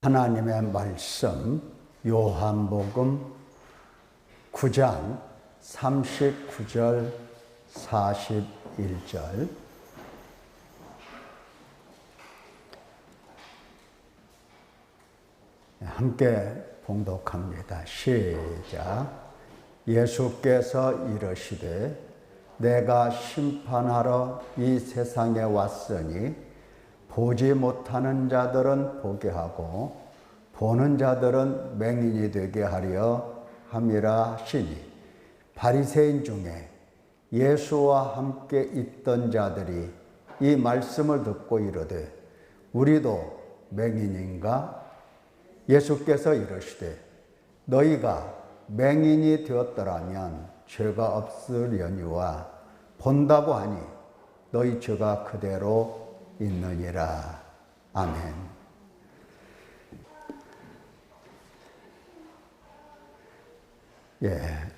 하나님의 말씀 요한복음 9장 39절 41절 함께 봉독합니다. 시작. 예수께서 이르시되 내가 심판하러 이 세상에 왔으니 보지 못하는 자들은 보게 하고 보는 자들은 맹인이 되게 하려 함이라 하시니, 바리새인 중에 예수와 함께 있던 자들이 이 말씀을 듣고 이르되 우리도 맹인인가? 예수께서 이르시되 너희가 맹인이 되었더라면 죄가 없으려니와 본다고 하니 너희 죄가 그대로 있느니라. 아멘.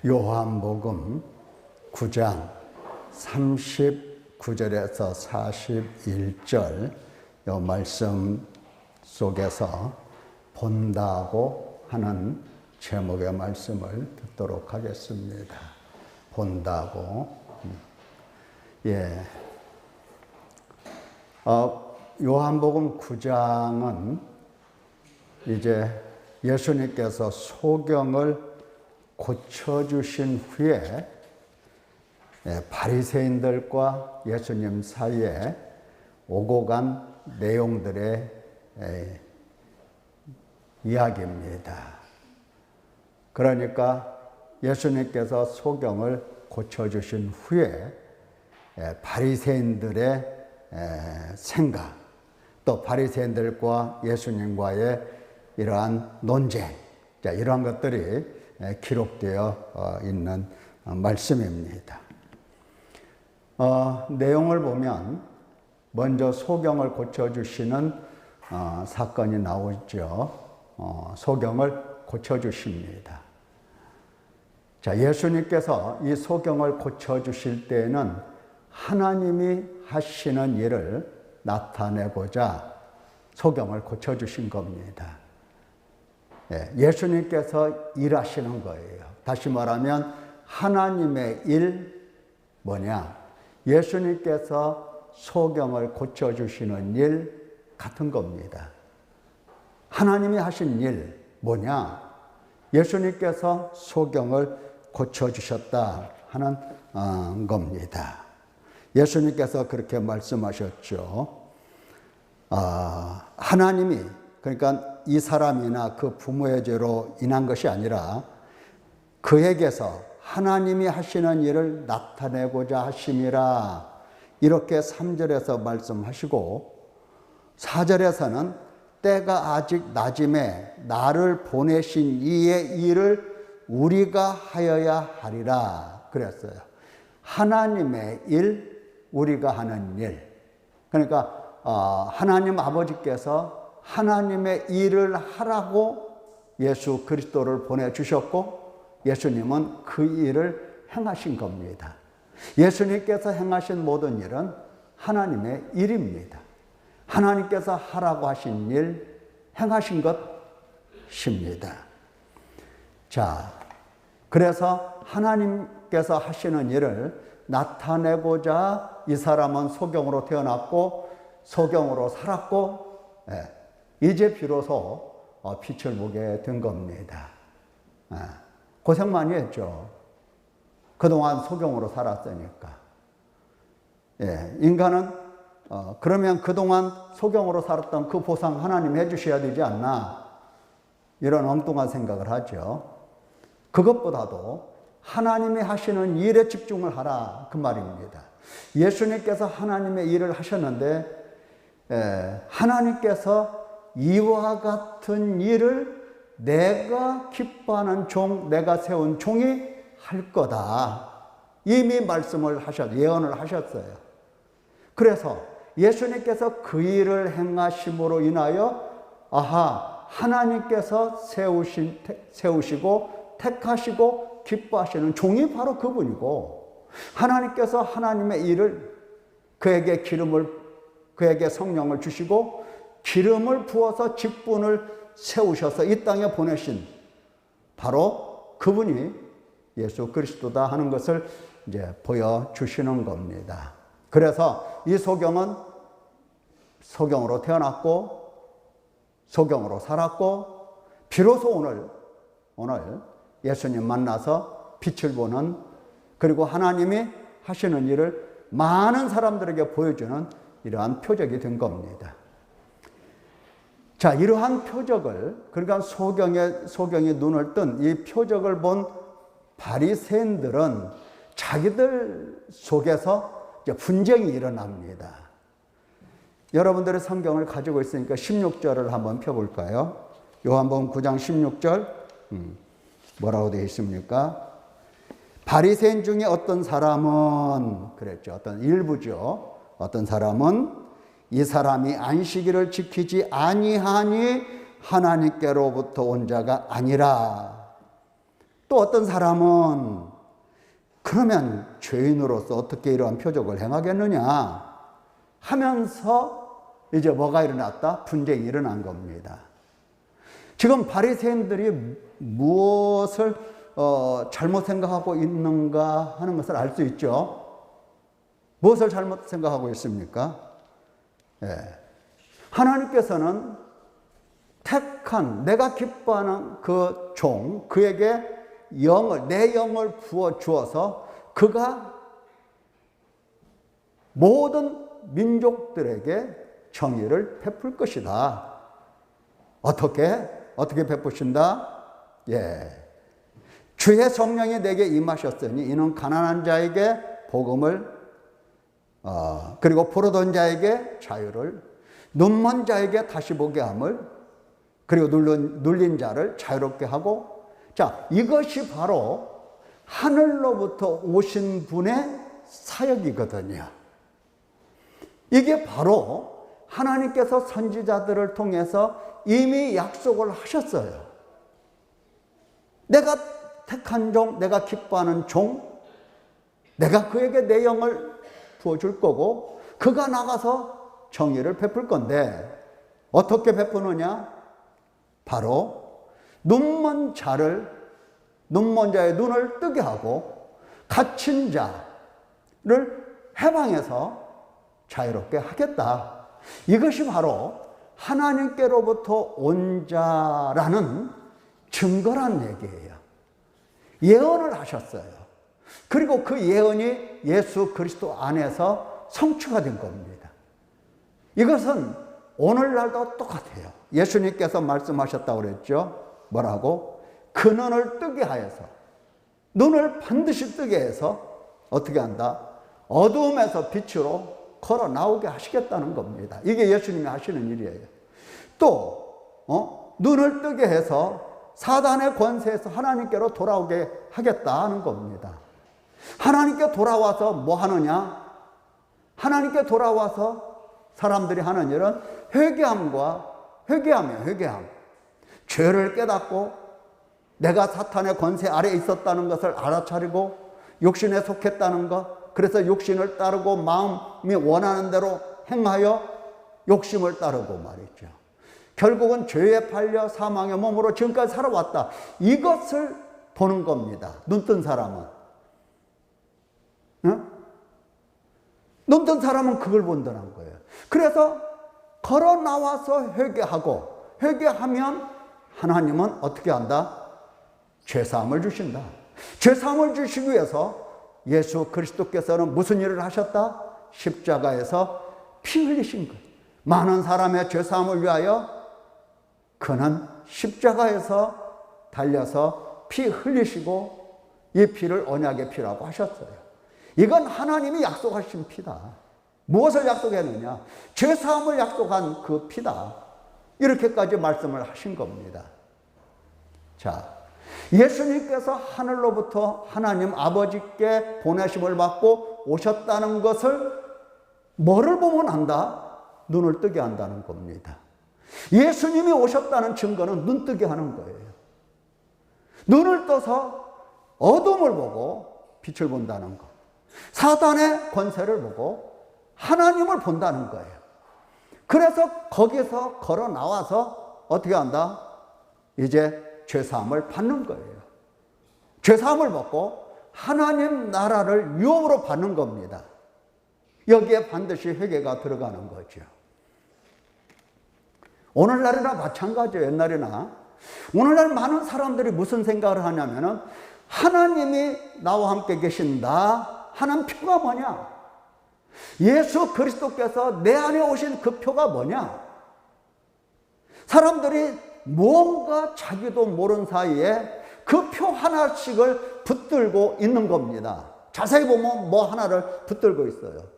요한복음 9장 39절에서 41절 이 말씀 속에서 본다고 하는 제목의 말씀을 듣도록 하겠습니다. 본다고. 요한복음 9장은 이제 예수님께서 소경을 고쳐주신 후에 바리새인들과 예수님 사이에 오고 간 내용들의 이야기입니다. 그러니까 예수님께서 소경을 고쳐주신 후에 바리새인들의 생각, 또 바리새인들과 예수님과의 이러한 논쟁, 이러한 것들이 기록되어 있는 말씀입니다. 내용을 보면 먼저 소경을 고쳐주시는 사건이 나오죠. 소경을 고쳐주십니다. 예수님께서 이 소경을 고쳐주실 때에는 하나님이 하시는 일을 나타내고자 소경을 고쳐주신 겁니다. 예수님께서 일하시는 거예요. 다시 말하면 하나님의 일 뭐냐? 예수님께서 소경을 고쳐주시는 일 같은 겁니다. 하나님이 하신 일 뭐냐? 예수님께서 소경을 고쳐주셨다 하는 겁니다. 예수님께서 그렇게 말씀하셨죠. 하나님이, 그러니까 이 사람이나 그 부모의 죄로 인한 것이 아니라 그에게서 하나님이 하시는 일을 나타내고자 하심이라, 이렇게 3절에서 말씀하시고 4절에서는 때가 아직 낮음에 나를 보내신 이의 일을 우리가 하여야 하리라 그랬어요. 하나님의 일, 우리가 하는 일. 그러니까 하나님 아버지께서 하나님의 일을 하라고 예수 그리스도를 보내주셨고 예수님은 그 일을 행하신 겁니다. 예수님께서 행하신 모든 일은 하나님의 일입니다. 하나님께서 하라고 하신 일, 행하신 것입니다. 그래서 하나님께서 하시는 일을 나타내고자 이 사람은 소경으로 태어났고 소경으로 살았고 이제 비로소 빛을 보게 된 겁니다. 고생 많이 했죠. 그동안 소경으로 살았으니까. 인간은 그러면 그동안 소경으로 살았던 그 보상 하나님 해주셔야 되지 않나, 이런 엉뚱한 생각을 하죠. 그것보다도 하나님이 하시는 일에 집중을 하라 그 말입니다. 예수님께서 하나님의 일을 하셨는데 하나님께서 이와 같은 일을 내가 기뻐하는 종, 내가 세운 종이 할 거다, 이미 말씀을 예언을 하셨어요. 그래서 예수님께서 그 일을 행하심으로 인하여 하나님께서 세우시고 택하시고 기뻐하시는 종이 바로 그분이고, 하나님께서 하나님의 일을 그에게 성령을 주시고 기름을 부어서 직분을 세우셔서 이 땅에 보내신 바로 그분이 예수 그리스도다 하는 것을 이제 보여주시는 겁니다. 그래서 이 소경은 소경으로 태어났고 소경으로 살았고 비로소 오늘 예수님 만나서 빛을 보는, 그리고 하나님이 하시는 일을 많은 사람들에게 보여주는 이러한 표적이 된 겁니다. 자, 이러한 표적을, 그러니까 소경이 눈을 뜬 이 표적을 본 바리새인들은 자기들 속에서 이제 분쟁이 일어납니다. 여러분들의 성경을 가지고 있으니까 16절을 한번 펴볼까요? 요한복음 9장 16절 뭐라고 되어 있습니까? 바리새인 중에 어떤 사람은, 그랬죠. 어떤 일부죠. 어떤 사람은 이 사람이 안식일을 지키지 아니하니 하나님께로부터 온 자가 아니라, 또 어떤 사람은 그러면 죄인으로서 어떻게 이러한 표적을 행하겠느냐 하면서 이제 뭐가 일어났다? 분쟁이 일어난 겁니다. 지금 바리새인들이 무엇을 잘못 생각하고 있는가 하는 것을 알 수 있죠. 무엇을 잘못 생각하고 있습니까? 예. 하나님께서는 택한 내가 기뻐하는 그 종, 그에게 내 영을 부어 주어서 그가 모든 민족들에게 정의를 베풀 것이다. 어떻게 베푸신다? 예. 주의 성령이 내게 임하셨으니 이는 가난한 자에게 복음을, 그리고 포로된 자에게 자유를, 눈먼 자에게 다시 보게 함을, 그리고 눌린 자를 자유롭게 하고, 자, 이것이 바로 하늘로부터 오신 분의 사역이거든요. 이게 바로 하나님께서 선지자들을 통해서 이미 약속을 하셨어요. 내가 택한 종, 내가 기뻐하는 종, 내가 그에게 내 영을 부어줄 거고 그가 나가서 정의를 베풀 건데 어떻게 베푸느냐? 바로 눈먼 자의 눈을 뜨게 하고 갇힌 자를 해방해서 자유롭게 하겠다. 이것이 바로 하나님께로부터 온 자라는 증거란 얘기예요. 예언을 하셨어요. 그리고 그 예언이 예수 그리스도 안에서 성취가 된 겁니다. 이것은 오늘날도 똑같아요. 예수님께서 말씀하셨다고 그랬죠. 뭐라고? 그 눈을 뜨게 하여서, 눈을 반드시 뜨게 해서 어떻게 한다? 어두움에서 빛으로 걸어 나오게 하시겠다는 겁니다. 이게 예수님이 하시는 일이에요. 또 눈을 뜨게 해서 사단의 권세에서 하나님께로 돌아오게 하겠다는 겁니다. 하나님께 돌아와서 뭐 하느냐? 하나님께 돌아와서 사람들이 하는 일은 회개함. 죄를 깨닫고 내가 사탄의 권세 아래에 있었다는 것을 알아차리고 욕심에 속했다는 것, 그래서 욕심을 따르고 마음이 원하는 대로 행하여 욕심을 따르고 말이죠. 결국은 죄에 팔려 사망의 몸으로 지금까지 살아왔다. 이것을 보는 겁니다. 눈뜬 사람은. 응? 눈뜬 사람은 그걸 본다는 거예요. 그래서 걸어 나와서 회개하면 하나님은 어떻게 한다? 죄사함을 주신다. 죄사함을 주시기 위해서 예수 그리스도께서는 무슨 일을 하셨다? 십자가에서 피 흘리신 것. 많은 사람의 죄사함을 위하여 그는 십자가에서 달려서 피 흘리시고 이 피를 언약의 피라고 하셨어요. 이건 하나님이 약속하신 피다. 무엇을 약속했느냐? 죄사함을 약속한 그 피다. 이렇게까지 말씀을 하신 겁니다. 자, 예수님께서 하늘로부터 하나님 아버지께 보내심을 받고 오셨다는 것을 뭐를 보면 안다? 눈을 뜨게 한다는 겁니다. 예수님이 오셨다는 증거는 눈 뜨게 하는 거예요. 눈을 떠서 어둠을 보고 빛을 본다는 것. 사단의 권세를 보고 하나님을 본다는 거예요. 그래서 거기서 걸어 나와서 어떻게 한다? 이제 죄사함을 받는 거예요. 죄사함을 받고 하나님 나라를 유업으로 받는 겁니다. 여기에 반드시 회개가 들어가는 거죠. 오늘날이나 마찬가지예요. 옛날이나. 오늘날 많은 사람들이 무슨 생각을 하냐면은 하나님이 나와 함께 계신다 하는 표가 뭐냐? 예수 그리스도께서 내 안에 오신 그 표가 뭐냐? 사람들이 뭔가 자기도 모르는 사이에 그 표 하나씩을 붙들고 있는 겁니다. 자세히 보면 뭐 하나를 붙들고 있어요.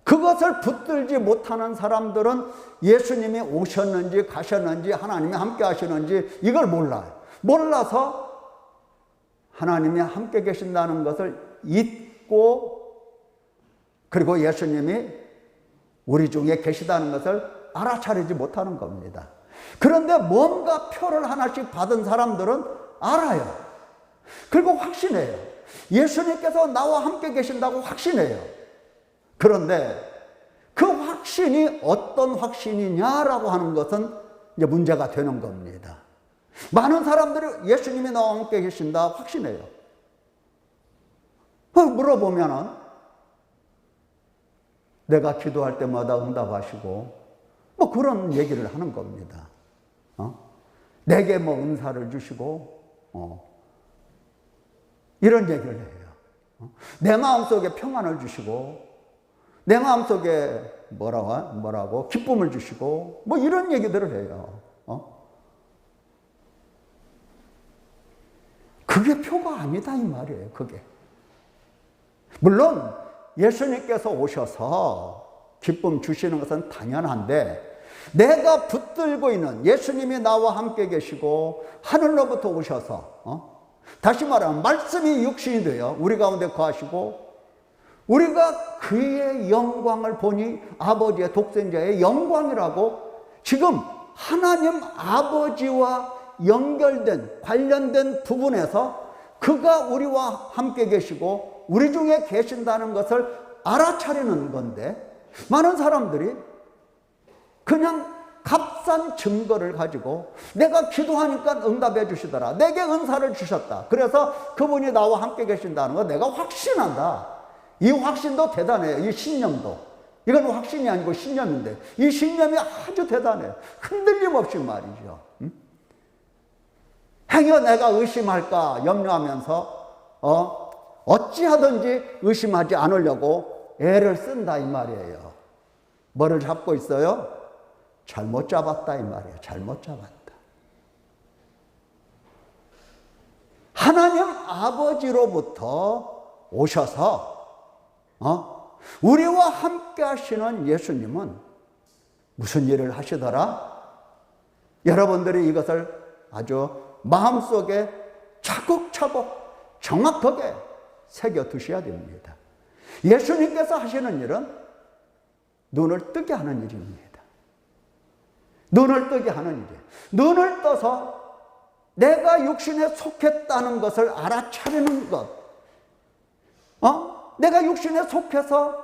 그것을 붙들지 못하는 사람들은 예수님이 오셨는지 가셨는지 하나님이 함께 하시는지 이걸 몰라요. 몰라서 하나님이 함께 계신다는 것을 잊고, 그리고 예수님이 우리 중에 계시다는 것을 알아차리지 못하는 겁니다. 그런데 뭔가 표를 하나씩 받은 사람들은 알아요. 그리고 확신해요. 예수님께서 나와 함께 계신다고 확신해요. 그런데 그 확신이 어떤 확신이냐라고 하는 것은 이제 문제가 되는 겁니다. 많은 사람들이 예수님이 나와 함께 계신다 확신해요. 물어보면은 내가 기도할 때마다 응답하시고 뭐 그런 얘기를 하는 겁니다. 내게 뭐 은사를 주시고 이런 얘기를 해요. 내 마음속에 평안을 주시고 내 마음속에 뭐라고 기쁨을 주시고 뭐 이런 얘기들을 해요. 그게 표가 아니다 이 말이에요. 그게 물론 예수님께서 오셔서 기쁨 주시는 것은 당연한데, 내가 붙들고 있는 예수님이 나와 함께 계시고 하늘로부터 오셔서 다시 말하면 말씀이 육신이 되어 우리 가운데 거하시고 우리가 그의 영광을 보니 아버지의 독생자의 영광이라고, 지금 하나님 아버지와 연결된 관련된 부분에서 그가 우리와 함께 계시고 우리 중에 계신다는 것을 알아차리는 건데, 많은 사람들이 그냥 값싼 증거를 가지고 내가 기도하니까 응답해 주시더라, 내게 은사를 주셨다, 그래서 그분이 나와 함께 계신다는 거 내가 확신한다. 이 확신도 대단해요. 이 신념도. 이건 확신이 아니고 신념인데 이 신념이 아주 대단해요. 흔들림 없이 말이죠. 행여 내가 의심할까 염려하면서 어찌하든지 의심하지 않으려고 애를 쓴다 이 말이에요. 뭐를 잡고 있어요? 잘못 잡았다 이 말이에요. 잘못 잡았다. 하나님 아버지로부터 오셔서 우리와 함께 하시는 예수님은 무슨 일을 하시더라? 여러분들이 이것을 아주 마음속에 차곡차곡 정확하게 새겨 두셔야 됩니다. 예수님께서 하시는 일은 눈을 뜨게 하는 일입니다. 눈을 뜨게 하는 일이에요. 눈을 떠서 내가 육신에 속했다는 것을 알아차리는 것. 내가 육신에 속해서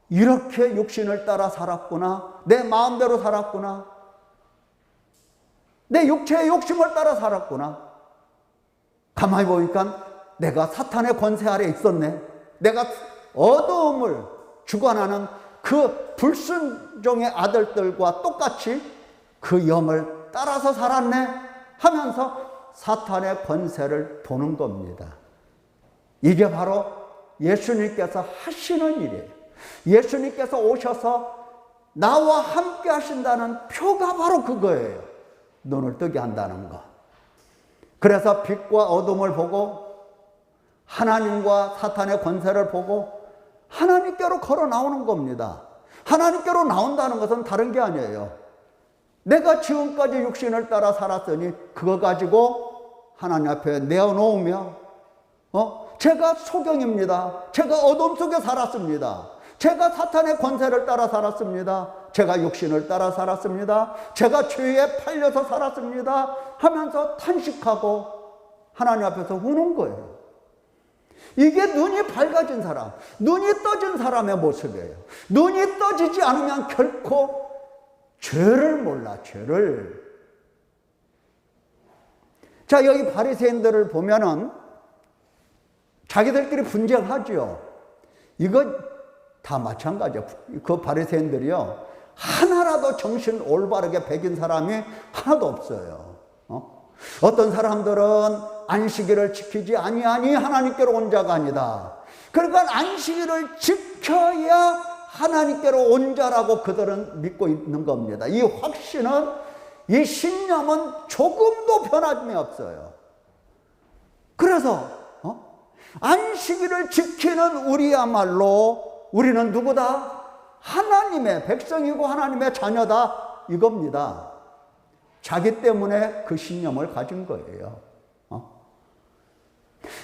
이렇게 육신을 따라 살았구나. 내 마음대로 살았구나. 내 육체의 욕심을 따라 살았구나. 가만히 보니까 내가 사탄의 권세 아래 있었네. 내가 어두움을 주관하는 그 불순종의 아들들과 똑같이 그 영을 따라서 살았네 하면서 사탄의 권세를 도는 겁니다. 이게 바로 예수님께서 하시는 일이에요. 예수님께서 오셔서 나와 함께 하신다는 표가 바로 그거예요. 눈을 뜨게 한다는 거. 그래서 빛과 어둠을 보고 하나님과 사탄의 권세를 보고 하나님께로 걸어 나오는 겁니다. 하나님께로 나온다는 것은 다른 게 아니에요. 내가 지금까지 육신을 따라 살았으니 그거 가지고 하나님 앞에 내어놓으며 제가 소경입니다. 제가 어둠 속에 살았습니다. 제가 사탄의 권세를 따라 살았습니다. 제가 육신을 따라 살았습니다. 제가 죄에 팔려서 살았습니다 하면서 탄식하고 하나님 앞에서 우는 거예요. 이게 눈이 밝아진 사람, 눈이 떠진 사람의 모습이에요. 눈이 떠지지 않으면 결코 죄를 몰라, 죄를. 자, 여기 바리새인들을 보면은 자기들끼리 분쟁하죠. 이거 다 마찬가지야. 그 바리새인들이요, 하나라도 정신 올바르게 배긴 사람이 하나도 없어요. 어떤 사람들은 안식일을 지키지 아니하니 하나님께로 온 자가 아니다. 그러니까 안식일을 지켜야 하나님께로 온 자라고 그들은 믿고 있는 겁니다. 이 확신은, 이 신념은 조금도 변함이 없어요. 그래서 안식일을 지키는 우리야말로 우리는 누구다? 하나님의 백성이고 하나님의 자녀다, 이겁니다. 자기 때문에 그 신념을 가진 거예요.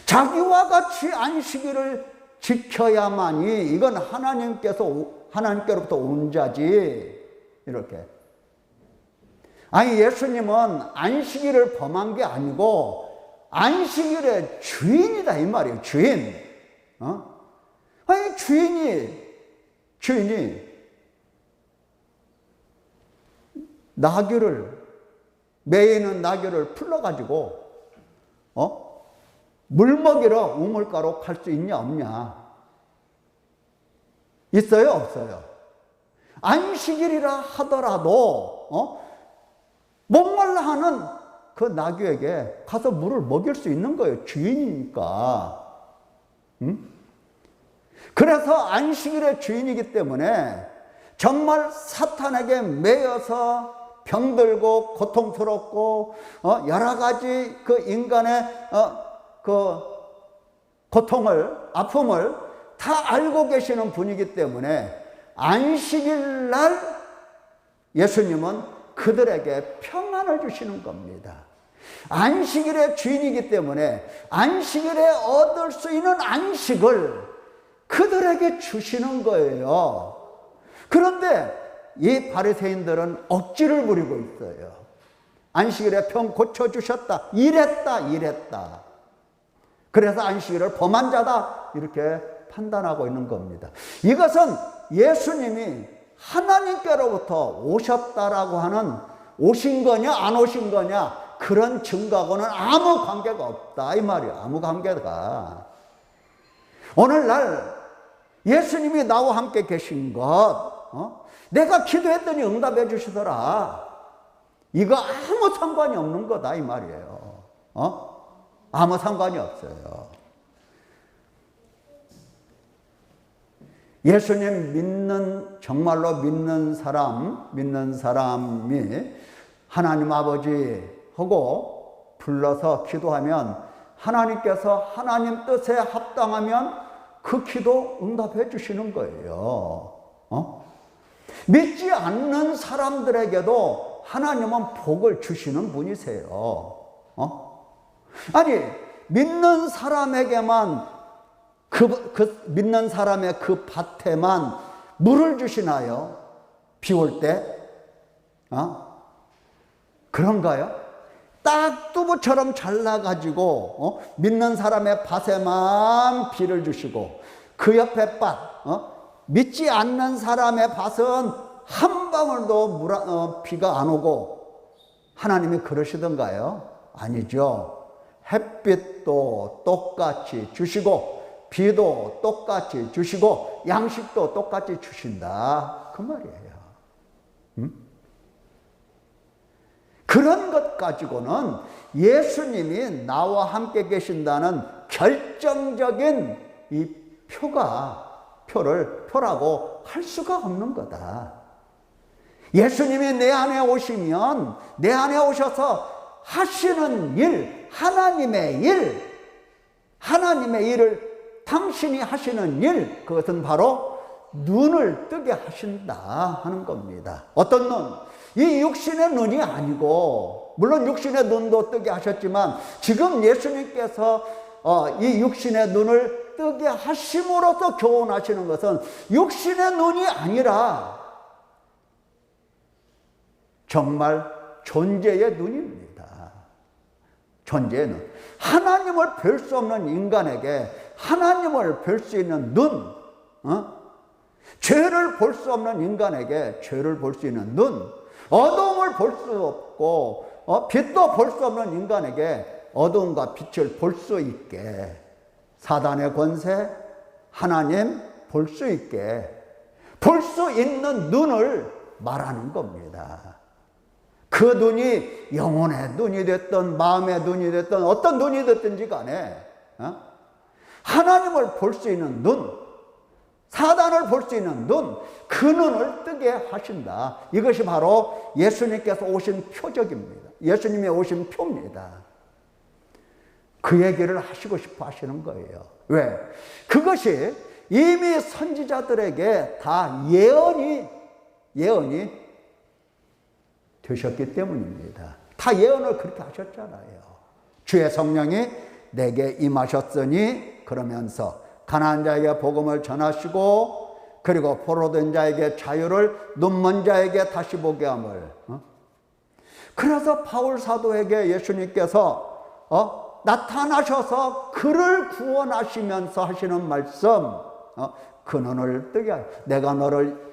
자기와 같이 안식일을 지켜야만이 이건 하나님께로부터 온 자지, 이렇게. 아니, 예수님은 안식일을 범한 게 아니고 안식일의 주인이다, 이 말이에요. 주인. 아니, 주인이 나귀를, 매에 있는 나귀를 풀러가지고 물 먹이러 우물가로 갈 수 있냐 없냐? 있어요, 없어요? 안식일이라 하더라도 목말라 하는 그 나귀에게 가서 물을 먹일 수 있는 거예요. 주인이니까. 그래서 안식일의 주인이기 때문에 정말 사탄에게 매여서 병들고 고통스럽고 여러 가지 그 인간의 그 고통을, 아픔을 다 알고 계시는 분이기 때문에 안식일 날 예수님은 그들에게 평안을 주시는 겁니다. 안식일의 주인이기 때문에 안식일에 얻을 수 있는 안식을 그들에게 주시는 거예요. 그런데 이 바리새인들은 억지를 부리고 있어요. 안식일에 병 고쳐주셨다, 이랬다. 그래서 안식일을 범한 자다, 이렇게 판단하고 있는 겁니다. 이것은 예수님이 하나님께로부터 오셨다라고 하는, 오신 거냐 안 오신 거냐, 그런 증거하고는 아무 관계가 없다, 이 말이에요. 아무 관계가. 오늘날 예수님이 나와 함께 계신 것, 내가 기도했더니 응답해 주시더라, 이거 아무 상관이 없는 거다, 이 말이에요. 아무 상관이 없어요. 예수님 정말로 믿는 사람이 하나님 아버지하고 불러서 기도하면 하나님께서 하나님 뜻에 합당하면 그 기도 응답해 주시는 거예요. 믿지 않는 사람들에게도 하나님은 복을 주시는 분이세요. 아니, 믿는 사람에게만 믿는 사람의 그 밭에만 물을 주시나요? 비 올 때? 그런가요? 딱두부처럼 잘라가지고 믿는 사람의 밭에만 비를 주시고 그 옆에 밭, 믿지 않는 사람의 밭은 한 방울도 비가 안 오고 하나님이 그러시던가요? 아니죠. 햇빛도 똑같이 주시고 비도 똑같이 주시고 양식도 똑같이 주신다, 그 말이에요. 그런 것 가지고는 예수님이 나와 함께 계신다는 결정적인 이 표라고 할 수가 없는 거다. 예수님이 내 안에 오시면, 내 안에 오셔서 하시는 일, 하나님의 일을 당신이 하시는 일, 그것은 바로 눈을 뜨게 하신다 하는 겁니다. 어떤 눈? 이 육신의 눈이 아니고, 물론 육신의 눈도 뜨게 하셨지만 지금 예수님께서 이 육신의 눈을 뜨게 하심으로써 교훈하시는 것은 육신의 눈이 아니라 정말 존재의 눈입니다. 존재의 눈. 하나님을 뵐 수 없는 인간에게 하나님을 볼 수 있는 눈, 죄를 볼 수 없는 인간에게 죄를 볼 수 있는 눈, 어둠을 볼 수 없고 빛도 볼 수 없는 인간에게 어두움과 빛을 볼 수 있게, 사단의 권세, 하나님 볼 수 있게, 볼 수 있는 눈을 말하는 겁니다. 그 눈이 영혼의 눈이 됐든 마음의 눈이 됐든 어떤 눈이 됐든지 간에 하나님을 볼 수 있는 눈, 사단을 볼 수 있는 눈, 그 눈을 뜨게 하신다. 이것이 바로 예수님께서 오신 표적입니다. 예수님이 오신 표입니다. 그 얘기를 하시고 싶어 하시는 거예요. 왜? 그것이 이미 선지자들에게 다 예언이 되셨기 때문입니다. 다 예언을 그렇게 하셨잖아요. 주의 성령이 내게 임하셨으니, 그러면서 가난한 자에게 복음을 전하시고, 그리고 포로된 자에게 자유를, 눈먼 자에게 다시 보게 함을. 그래서 바울 사도에게 예수님께서 나타나셔서 그를 구원하시면서 하시는 말씀, 그 눈을 뜨게 하여 내가 너를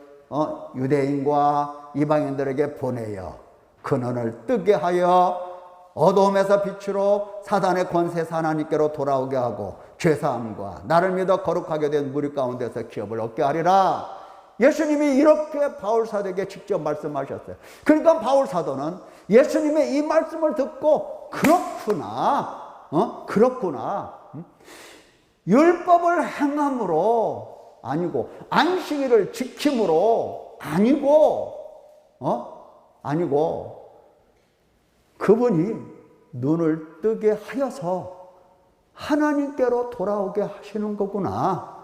유대인과 이방인들에게 보내어 그 눈을 뜨게 하여 어두움에서 빛으로 사단의 권세에서 하나님께로 돌아오게 하고 죄사함과 나를 믿어 거룩하게 된 무리 가운데서 기업을 얻게 하리라. 예수님이 이렇게 바울 사도에게 직접 말씀하셨어요. 그러니까 바울 사도는 예수님의 이 말씀을 듣고 그렇구나. 율법을 행함으로 아니고, 안식일을 지킴으로 아니고, 그분이 눈을 뜨게 하여서 하나님께로 돌아오게 하시는 거구나.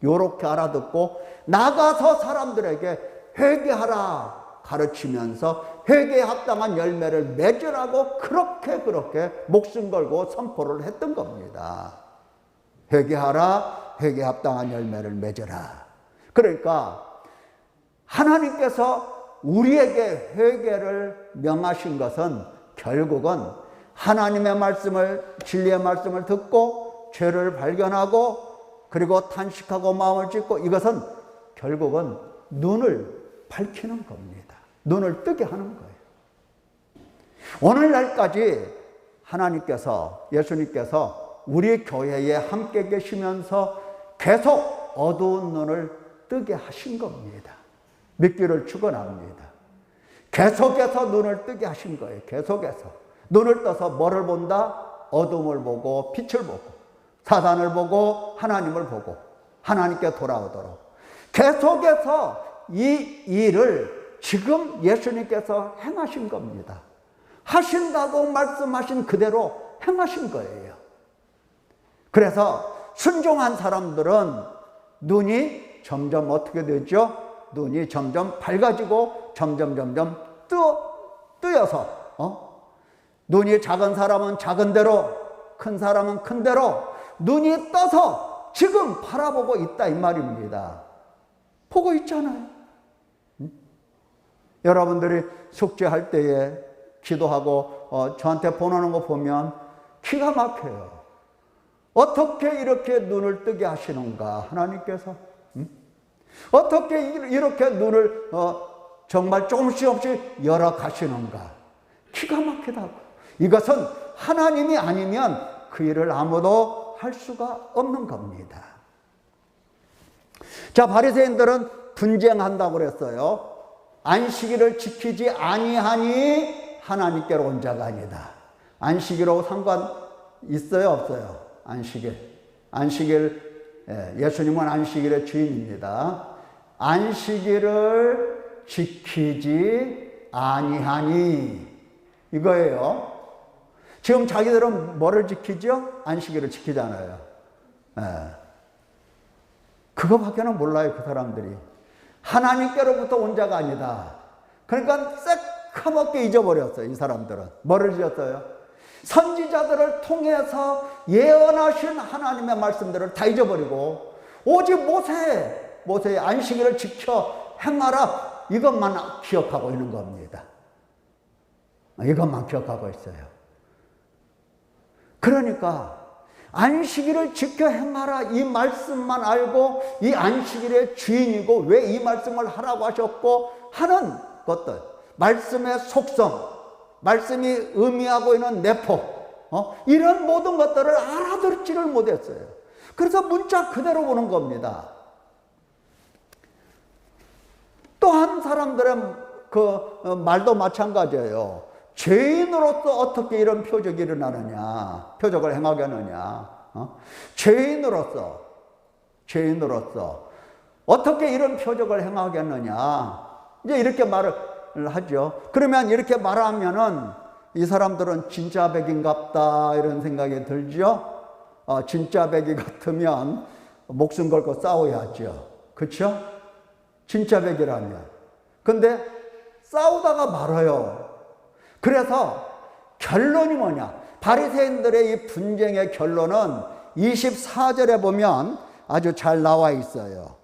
요렇게 알아듣고 나가서 사람들에게 회개하라 가르치면서 회개에 합당한 열매를 맺으라고 그렇게 목숨 걸고 선포를 했던 겁니다. 회개하라, 회개에 합당한 열매를 맺으라. 그러니까 하나님께서 우리에게 회개를 명하신 것은 결국은 하나님의 말씀을, 진리의 말씀을 듣고 죄를 발견하고 그리고 탄식하고 마음을 찢고, 이것은 결국은 눈을 밝히는 겁니다. 눈을 뜨게 하는 거예요. 오늘날까지 하나님께서, 예수님께서 우리 교회에 함께 계시면서 계속 어두운 눈을 뜨게 하신 겁니다. 믿기를 축원합니다. 계속해서 눈을 뜨게 하신 거예요. 계속해서 눈을 떠서 뭐를 본다? 어둠을 보고 빛을 보고, 사단을 보고 하나님을 보고 하나님께 돌아오도록 계속해서 이 일을 지금 예수님께서 행하신 겁니다. 하신다고 말씀하신 그대로 행하신 거예요. 그래서 순종한 사람들은 눈이 점점 어떻게 되죠? 눈이 점점 밝아지고 점점 뜨여서 눈이 작은 사람은 작은 대로, 큰 사람은 큰 대로 눈이 떠서 지금 바라보고 있다, 이 말입니다. 보고 있잖아요. 여러분들이 숙제할 때에 기도하고 저한테 보내는 거 보면 기가 막혀요. 어떻게 이렇게 눈을 뜨게 하시는가, 하나님께서. 어떻게 이렇게 눈을 정말 조금씩 열어 가시는가. 기가 막히다고. 이것은 하나님이 아니면 그 일을 아무도 할 수가 없는 겁니다. 자, 바리새인들은 분쟁한다고 그랬어요. 안식일을 지키지 아니하니 하나님께로 온 자가 아니다. 안식일하고 상관 있어요, 없어요? 안식일, 예수님은 안식일의 주인입니다. 안식일을 지키지 아니하니, 이거예요. 지금 자기들은 뭐를 지키죠? 안식일을 지키잖아요. 그거밖에는 몰라요, 그 사람들이. 하나님께로부터 온 자가 아니다. 그러니까 새까맣게 잊어버렸어요, 이 사람들은. 뭐를 잊었어요? 선지자들을 통해서 예언하신 하나님의 말씀들을 다 잊어버리고 오직 모세의 안식일을 지켜 행하라, 이것만 기억하고 있는 겁니다. 이것만 기억하고 있어요. 그러니까 안식일을 지켜 행하라, 이 말씀만 알고 이 안식일의 주인이고 왜 이 말씀을 하라고 하셨고 하는 것들, 말씀의 속성, 말씀이 의미하고 있는 내포, 이런 모든 것들을 알아듣지를 못했어요. 그래서 문자 그대로 보는 겁니다. 또한 사람들은 그 말도 마찬가지예요. 죄인으로서 어떻게 이런 표적이 일어나느냐, 표적을 행하겠느냐, 죄인으로서 어떻게 이런 표적을 행하겠느냐, 이제 이렇게 말을 하죠. 그러면 이렇게 말하면은 이 사람들은 진짜 백인갑다 이런 생각이 들죠. 진짜 백이 같으면 목숨 걸고 싸워야죠. 그렇죠? 진짜 백이라면. 근데 싸우다가 말아요. 그래서 결론이 뭐냐? 바리새인들의 이 분쟁의 결론은 24절에 보면 아주 잘 나와 있어요.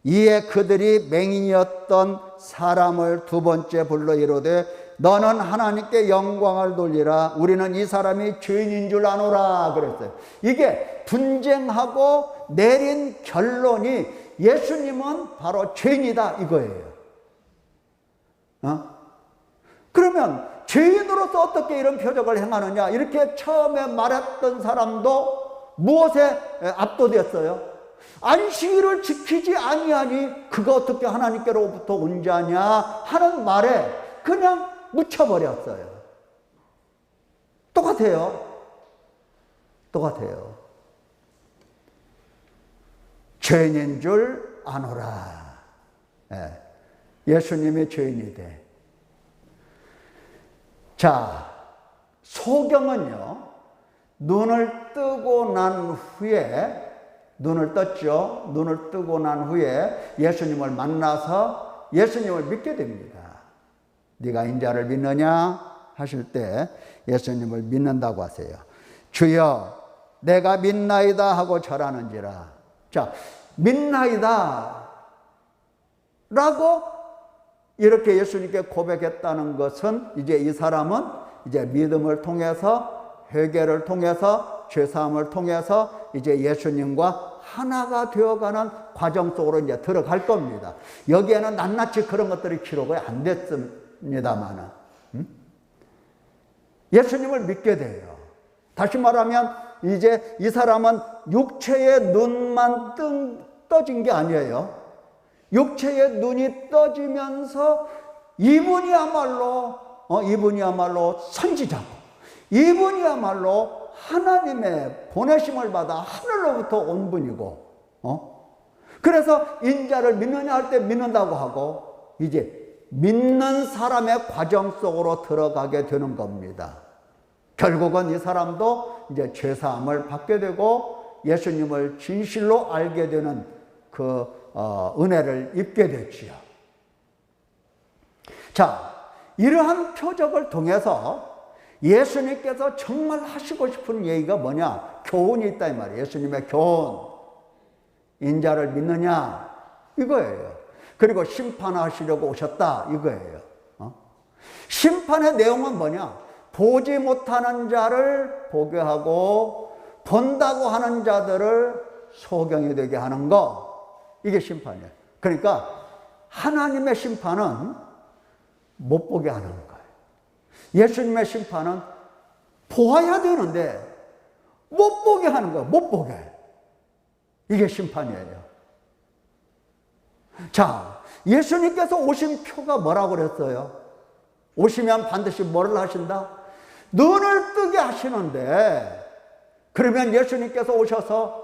이에 그들이 맹인이었던 사람을 두 번째 불러 이르되 너는 하나님께 영광을 돌리라. 우리는 이 사람이 죄인인 줄 아노라 그랬어요. 이게 분쟁하고 내린 결론이 예수님은 바로 죄인이다 이거예요. 그러면 죄인으로서 어떻게 이런 표적을 행하느냐, 이렇게 처음에 말했던 사람도 무엇에 압도됐어요? 안식일을 지키지 아니하니 그가 어떻게 하나님께로부터 온 자냐 하는 말에 그냥 묻혀버렸어요. 똑같아요. 죄인인 줄 아노라. 예수님이 죄인이 돼. 자, 소경은요, 눈을 뜨고 난 후에, 눈을 떴죠. 눈을 뜨고 난 후에 예수님을 만나서 예수님을 믿게 됩니다. 네가 인자를 믿느냐 하실 때 예수님을 믿는다고 하세요. 주여 내가 믿나이다 하고 절하는지라. 자, 믿나이다 라고 이렇게 예수님께 고백했다는 것은 이제 이 사람은 이제 믿음을 통해서, 회개를 통해서, 죄사함을 통해서 이제 예수님과 하나가 되어가는 과정 속으로 이제 들어갈 겁니다. 여기에는 낱낱이 그런 것들이 기록이 안 됐습니다만은 예수님을 믿게 돼요. 다시 말하면 이제 이 사람은 육체의 눈만 떠진 게 아니에요. 육체의 눈이 떠지면서 이분이야말로 선지자고, 이분이야말로 하나님의 보내심을 받아 하늘로부터 온 분이고, 그래서 인자를 믿느냐 할 때 믿는다고 하고 이제 믿는 사람의 과정 속으로 들어가게 되는 겁니다. 결국은 이 사람도 이제 죄사함을 받게 되고 예수님을 진실로 알게 되는 그 은혜를 입게 됐지요. 자, 이러한 표적을 통해서 예수님께서 정말 하시고 싶은 얘기가 뭐냐? 교훈이 있다 이 말이에요. 예수님의 교훈. 인자를 믿느냐? 이거예요. 그리고 심판하시려고 오셨다 이거예요. 심판의 내용은 뭐냐? 보지 못하는 자를 보게 하고 본다고 하는 자들을 소경이 되게 하는 거, 이게 심판이에요. 그러니까 하나님의 심판은 못 보게 하는 거예요. 예수님의 심판은 보아야 되는데 못 보게 하는 거예요. 못 보게. 이게 심판이에요. 자, 예수님께서 오신 표가 뭐라고 그랬어요? 오시면 반드시 뭐를 하신다? 눈을 뜨게 하시는데, 그러면 예수님께서 오셔서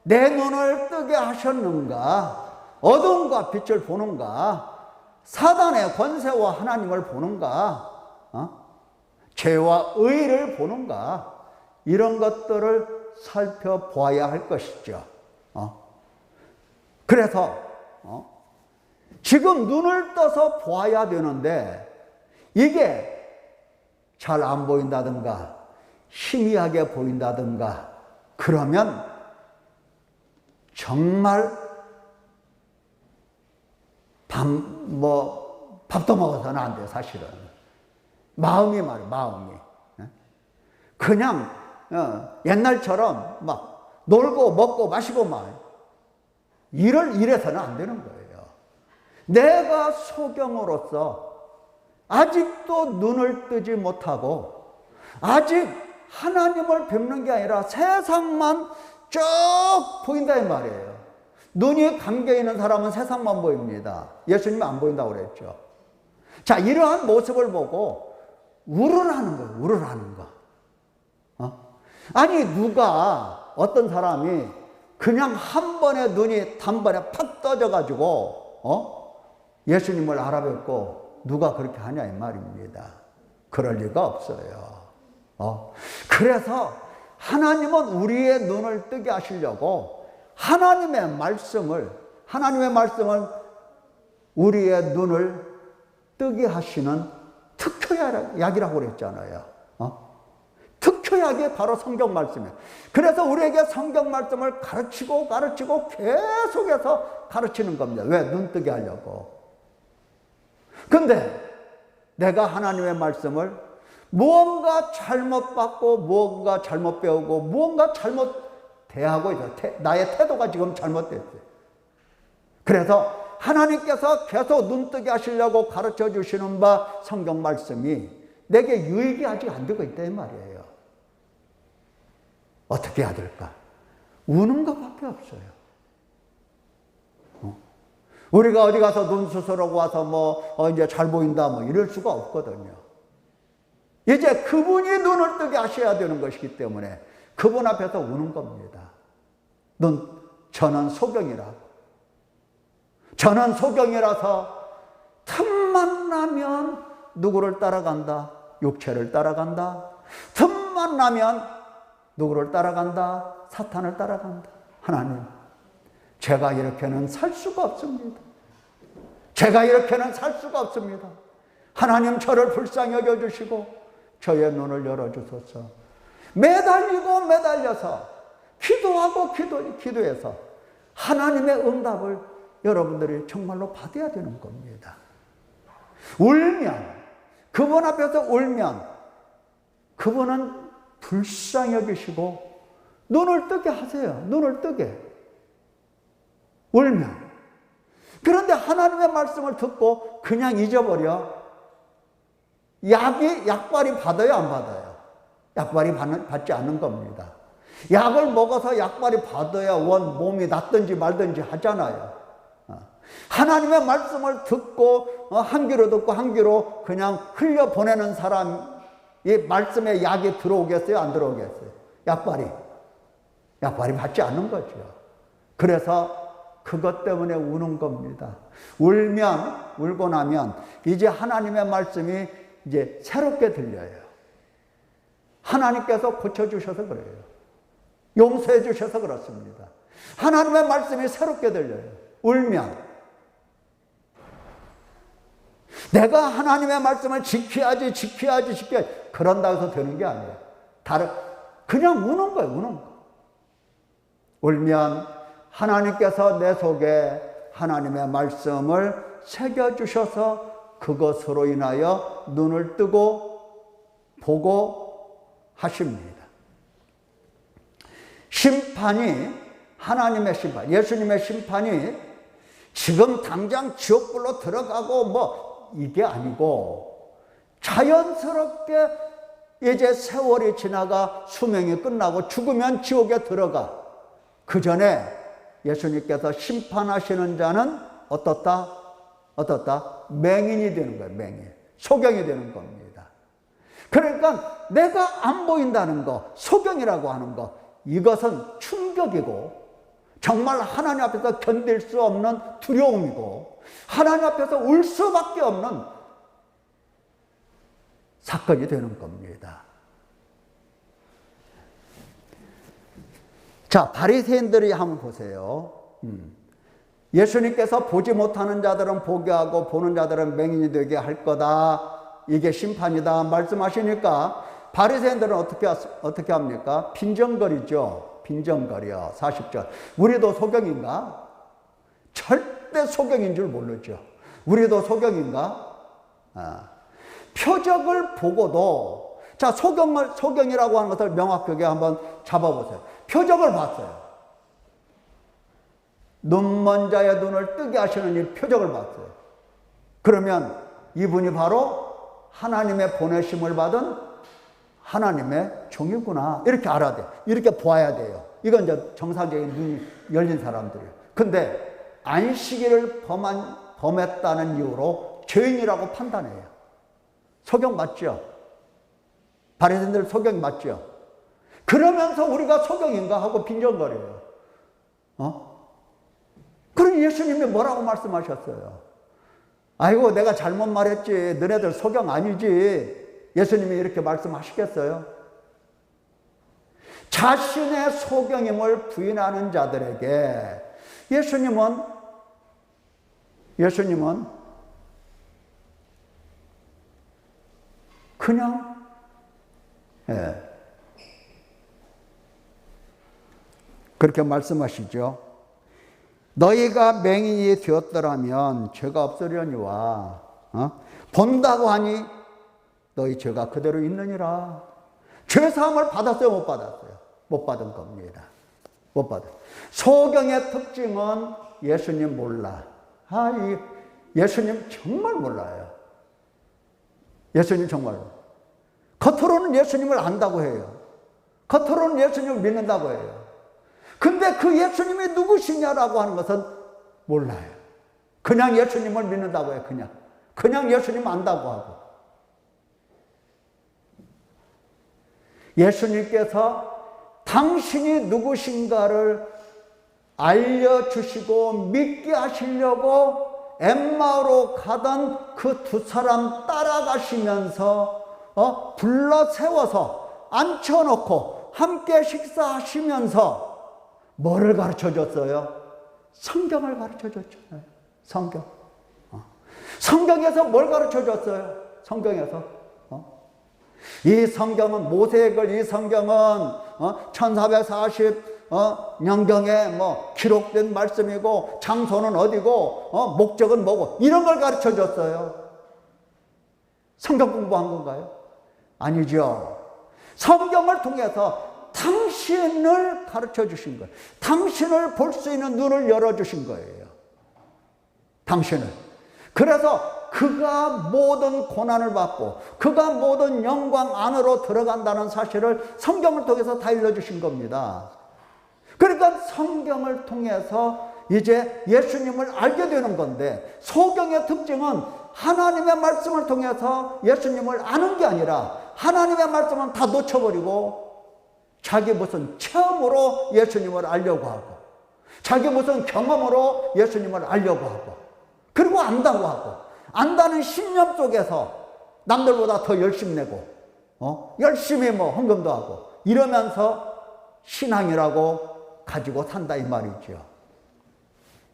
내 눈을 뜨게 하셨는가? 어둠과 빛을 보는가? 사단의 권세와 하나님을 보는가? 죄와 의를 보는가? 이런 것들을 살펴보아야 할 것이죠. 그래서 지금 눈을 떠서 보아야 되는데 이게 잘 안 보인다든가 희미하게 보인다든가 그러면 정말 밥도 먹어서는 안 돼요, 사실은. 마음이 말이에요, 마음이. 그냥 옛날처럼 막 놀고 먹고 마시고 막 이래서는 안 되는 거예요. 내가 소경으로서 아직도 눈을 뜨지 못하고 아직 하나님을 뵙는 게 아니라 세상만 쭉 보인다 이 말이에요. 눈이 감겨있는 사람은 세상만 보입니다. 예수님은 안 보인다고 그랬죠. 자, 이러한 모습을 보고 우러나는 거예요. 우러나는 거. 아니 누가 어떤 사람이 그냥 한 번에 눈이 단번에 팍 떠져가지고 예수님을 알아뵙고 누가 그렇게 하냐 이 말입니다. 그럴 리가 없어요. 그래서 하나님은 우리의 눈을 뜨게 하시려고 하나님의 말씀을 우리의 눈을 뜨게 하시는 특효약이라고 그랬잖아요. 특효약이 바로 성경 말씀이에요. 그래서 우리에게 성경 말씀을 가르치고 계속해서 가르치는 겁니다. 왜? 눈 뜨게 하려고. 근데 내가 하나님의 말씀을 무언가 잘못 받고 무언가 잘못 배우고 무언가 잘못 대하고 있어요. 나의 태도가 지금 잘못됐어요. 그래서 하나님께서 계속 눈 뜨게 하시려고 가르쳐 주시는 바 성경 말씀이 내게 유익이 아직 안 되고 있다 이 말이에요. 어떻게 해야 될까? 우는 것밖에 없어요. 우리가 어디 가서 눈 수술하고 와서 이제 잘 보인다 이럴 수가 없거든요. 이제 그분이 눈을 뜨게 하셔야 되는 것이기 때문에 그분 앞에서 우는 겁니다. 저는 소경이라서 틈만 나면 누구를 따라간다? 육체를 따라간다. 틈만 나면 누구를 따라간다? 사탄을 따라간다. 하나님, 제가 이렇게는 살 수가 없습니다. 하나님 저를 불쌍히 여겨주시고 저의 눈을 열어주소서. 매달려서 기도하고 기도해서 하나님의 응답을 여러분들이 정말로 받아야 되는 겁니다. 그분 앞에서 울면 그분은 불쌍히 여기시고 눈을 뜨게 하세요. 눈을 뜨게. 울면. 그런데 하나님의 말씀을 듣고 그냥 잊어버려. 약발이 받아요, 안 받아요? 약발이 받지 않는 겁니다. 약을 먹어서 약발이 받아야 몸이 낫든지 말든지 하잖아요. 하나님의 말씀을 듣고 한 귀로 듣고 한 귀로 그냥 흘려보내는 사람 이 말씀에 약이 들어오겠어요? 안 들어오겠어요? 약발이 받지 않는 거죠. 그래서 그것 때문에 우는 겁니다. 울고 나면 이제 하나님의 말씀이 이제 새롭게 들려요. 하나님께서 고쳐주셔서 그래요. 용서해 주셔서 그렇습니다. 하나님의 말씀이 새롭게 들려요. 울면 내가 하나님의 말씀을 지켜야지 그런다고 해서 되는 게 아니에요. 그냥 우는 거예요. 우는 거. 울면 하나님께서 내 속에 하나님의 말씀을 새겨주셔서 그것으로 인하여 눈을 뜨고 보고 하십니다. 하나님의 심판, 예수님의 심판이 지금 당장 지옥불로 들어가고 이게 아니고 자연스럽게 이제 세월이 지나가 수명이 끝나고 죽으면 지옥에 들어가. 그 전에 예수님께서 심판하시는 자는 어떻다? 맹인이 되는 거예요. 맹인. 소경이 되는 겁니다. 그러니까 내가 안 보인다는 거, 소경이라고 하는 거, 이것은 충격이고 정말 하나님 앞에서 견딜 수 없는 두려움이고 하나님 앞에서 울 수밖에 없는 사건이 되는 겁니다. 자, 바리새인들이 한번 보세요. 예수님께서 보지 못하는 자들은 보게 하고 보는 자들은 맹인이 되게 할 거다. 이게 심판이다 말씀하시니까 바리새인들은 어떻게 합니까? 빈정거리죠. 빈정거려. 40절. 우리도 소경인가? 절대 소경인 줄 모르죠. 우리도 소경인가? 표적을 보고도, 자, 소경이라고 하는 것을 명확하게 한번 잡아보세요. 표적을 봤어요. 눈먼 자의 눈을 뜨게 하시는 이 표적을 봤어요. 그러면 이분이 바로 하나님의 보내심을 받은 하나님의 종이구나. 이렇게 알아야 돼요. 이렇게 보아야 돼요. 이건 이제 정상적인 눈이 열린 사람들이에요. 근데 안식일을 범했다는 이유로 죄인이라고 판단해요. 소경 맞죠? 바리새인들 소경이 맞죠? 그러면서 우리가 소경인가 하고 빈정거려요. 그럼 예수님이 뭐라고 말씀하셨어요? 아이고, 내가 잘못 말했지. 너네들 소경 아니지. 예수님이 이렇게 말씀하시겠어요? 자신의 소경임을 부인하는 자들에게 예수님은 그냥 그렇게 말씀하시죠. 너희가 맹인이 되었더라면 죄가 없으려니와 본다고 하니 너희 죄가 그대로 있느니라. 죄사함을 받았어요, 못 받았어요? 못 받은 겁니다. 못 받아요. 소경의 특징은 예수님 몰라. 예수님 정말 몰라요. 예수님 정말로. 겉으로는 예수님을 안다고 해요. 겉으로는 예수님을 믿는다고 해요. 근데 그 예수님이 누구시냐라고 하는 것은 몰라요. 그냥 예수님을 믿는다고 해요. 그냥 예수님 안다고 하고. 예수님께서 당신이 누구신가를 알려주시고 믿게 하시려고 엠마오로 가던 그 두 사람 따라가시면서 불러 세워서 앉혀놓고 함께 식사하시면서 뭐를 가르쳐 줬어요? 성경을 가르쳐 줬잖아요. 성경. 성경에서 뭘 가르쳐 줬어요? 성경에서. 이 성경은 모세글, 이 성경은 1440년경에 기록된 말씀이고 장소는 어디고 목적은 뭐고 이런 걸 가르쳐 줬어요. 성경 공부한 건가요? 아니죠. 성경을 통해서 당신을 가르쳐 주신 거예요. 당신을 볼 수 있는 눈을 열어주신 거예요. 당신을. 그래서 그가 모든 고난을 받고 그가 모든 영광 안으로 들어간다는 사실을 성경을 통해서 다 일러주신 겁니다. 그러니까 성경을 통해서 이제 예수님을 알게 되는 건데, 소경의 특징은 하나님의 말씀을 통해서 예수님을 아는 게 아니라 하나님의 말씀은 다 놓쳐버리고 자기 무슨 체험으로 예수님을 알려고 하고 자기 무슨 경험으로 예수님을 알려고 하고 그리고 안다고 하고 안다는 신념 속에서 남들보다 더 열심히 내고 열심히 헌금도 하고 이러면서 신앙이라고 가지고 산다 이 말이죠.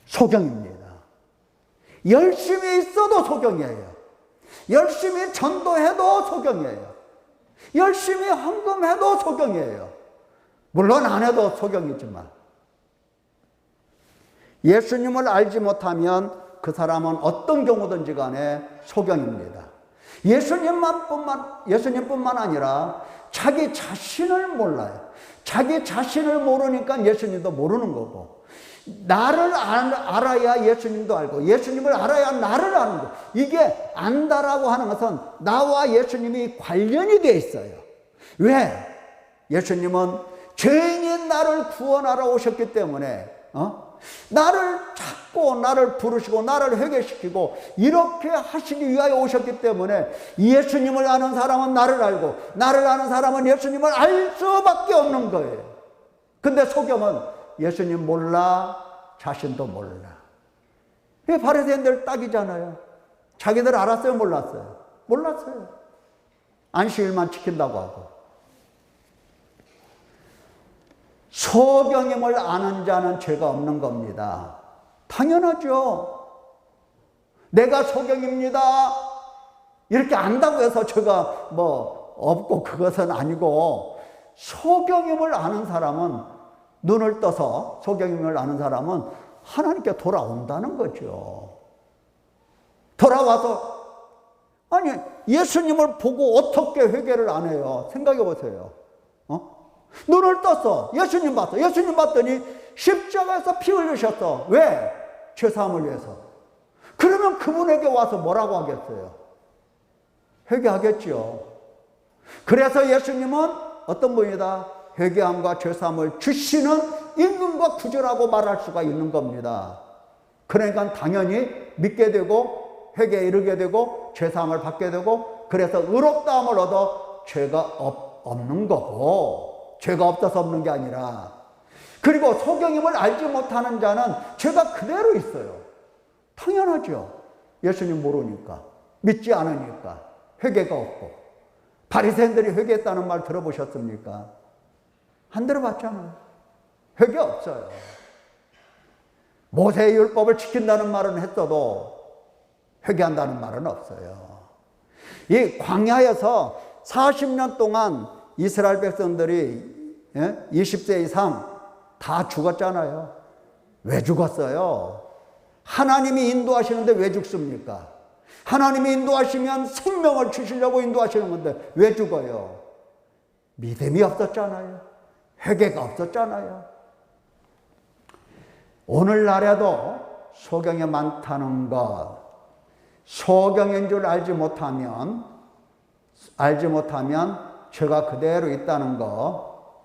소경입니다. 열심히 있어도 소경이에요. 열심히 전도해도 소경이에요. 열심히 헌금해도 소경이에요. 물론 안 해도 소경이지만 예수님을 알지 못하면 그 사람은 어떤 경우든지 간에 소경입니다. 예수님뿐만 아니라 자기 자신을 몰라요. 자기 자신을 모르니까 예수님도 모르는 거고, 나를 알아야 예수님도 알고 예수님을 알아야 나를 아는 거. 이게 안다라고 하는 것은 나와 예수님이 관련이 되어 있어요. 왜? 예수님은 죄인인 나를 구원하러 오셨기 때문에 나를 찾고 나를 부르시고 나를 회개시키고 이렇게 하시기 위하여 오셨기 때문에 예수님을 아는 사람은 나를 알고 나를 아는 사람은 예수님을 알 수밖에 없는 거예요. 근데 소경은 예수님 몰라, 자신도 몰라. 이게 바리새인들 딱이잖아요. 자기들 알았어요, 몰랐어요? 몰랐어요. 안식일만 지킨다고 하고. 소경임을 아는 자는 죄가 없는 겁니다. 당연하죠. 내가 소경입니다. 이렇게 안다고 해서 죄가 없고 그것은 아니고, 소경임을 아는 사람은 눈을 떠서 소경임을 아는 사람은 하나님께 돌아온다는 거죠. 돌아와서 아니 예수님을 보고 어떻게 회개를 안 해요? 생각해 보세요. 눈을 떴어. 예수님 봤어. 예수님 봤더니 십자가에서 피 흘리셨어. 왜? 죄사함을 위해서. 그러면 그분에게 와서 뭐라고 하겠어요? 회개하겠죠. 그래서 예수님은 어떤 분이다? 회개함과 죄사함을 주시는 임금과 구주라고 말할 수가 있는 겁니다. 그러니까 당연히 믿게 되고 회개에 이르게 되고 죄사함을 받게 되고, 그래서 의롭다함을 얻어 죄가 없는 거고, 죄가 없어서 없는 게 아니라, 그리고 소경임을 알지 못하는 자는 죄가 그대로 있어요. 당연하죠. 예수님 모르니까, 믿지 않으니까 회개가 없고. 바리새인들이 회개했다는 말 들어보셨습니까? 안 들어봤잖아요. 회개 없어요. 모세의 율법을 지킨다는 말은 했어도 회개한다는 말은 없어요. 이 광야에서 40년 동안 이스라엘 백성들이 20세 이상 다 죽었잖아요. 왜 죽었어요? 하나님이 인도하시는데 왜 죽습니까? 하나님이 인도하시면 생명을 주시려고 인도하시는 건데 왜 죽어요? 믿음이 없었잖아요. 회개가 없었잖아요. 오늘날에도 소경이 많다는 것, 소경인 줄 알지 못하면 죄가 그대로 있다는 것.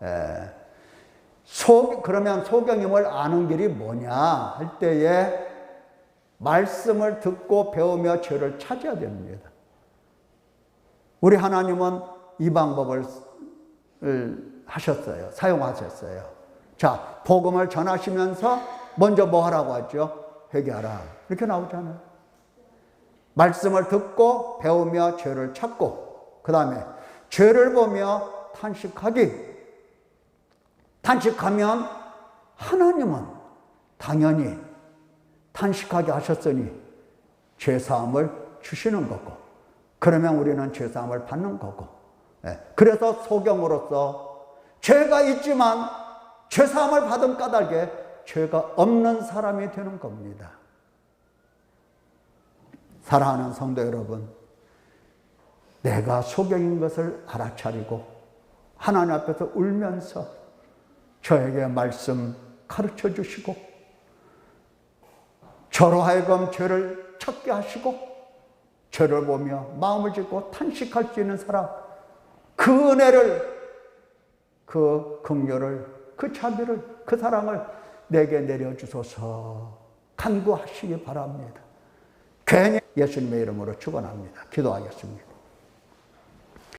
그러면 소경임을 아는 길이 뭐냐 할 때에 말씀을 듣고 배우며 죄를 찾아야 됩니다. 우리 하나님은 이 방법을 하셨어요. 사용하셨어요. 자, 복음을 전하시면서 먼저 뭐 하라고 하죠? 회개하라. 이렇게 나오잖아요. 말씀을 듣고 배우며 죄를 찾고, 그 다음에 죄를 보며 탄식하면 하나님은 당연히 탄식하게 하셨으니 죄사함을 주시는 거고, 그러면 우리는 죄사함을 받는 거고. 그래서 소경으로서 죄가 있지만 죄사함을 받은 까닭에 죄가 없는 사람이 되는 겁니다. 사랑하는 성도 여러분, 내가 소경인 것을 알아차리고 하나님 앞에서 울면서 저에게 말씀 가르쳐 주시고 저로 하여금 죄를 찾게 하시고 죄를 보며 마음을 짓고 탄식할 수 있는 사람, 그 은혜를, 그 긍휼을, 그 자비를, 그 사랑을 내게 내려주소서 간구하시기 바랍니다. 괜히 예수님의 이름으로 축원합니다. 기도하겠습니다.